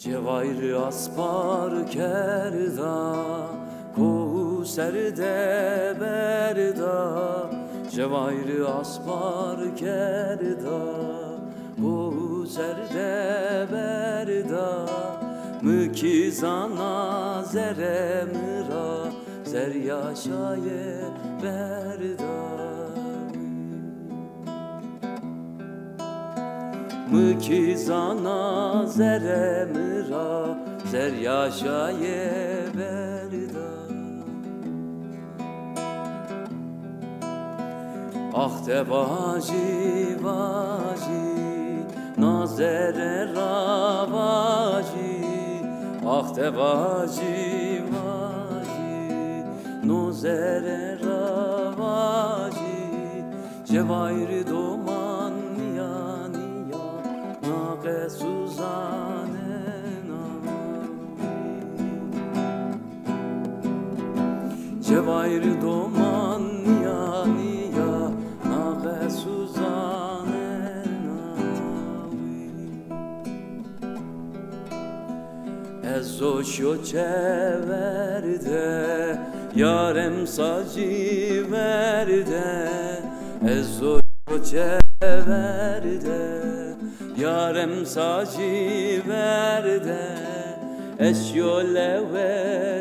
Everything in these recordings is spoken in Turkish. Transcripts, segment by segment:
Cevahir aspar kerda, Kovserde berda. Cevahir aspar kerda, Kovserde berda. Mükizana zere mıra, zer yaşaye berda. Mükizana zere mıra, zer yaşaye berda. Ah de vaji vaji, nazere ravaji. Ah de vaji vaji, nazere ravaji. Cevahir doman niya niya, nage suzane navi. Cevahir doman niya niya, nage suzane navi. Ezo şoçeverde, yarem saci verde. Ezo şoçeverde, yarem saci verde. Eşyo leve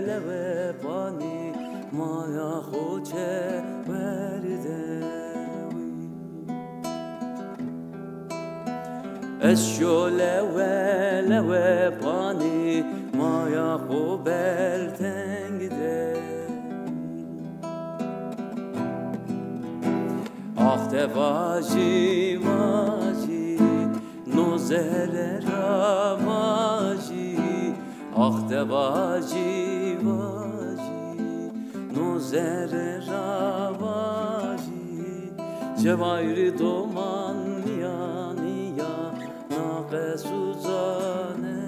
leve pani, maya hoçe verde. Eşyo leve leve pani, maya ho beltengde. Ah de vaji vaji, nozere ravaji. Ah de vaji vaji, nozere ravaji. Cevahir doman niya niya, nage suzane.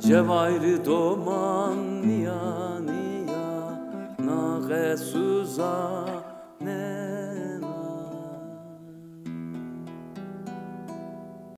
Cevahir doman niya niya, nage suzane.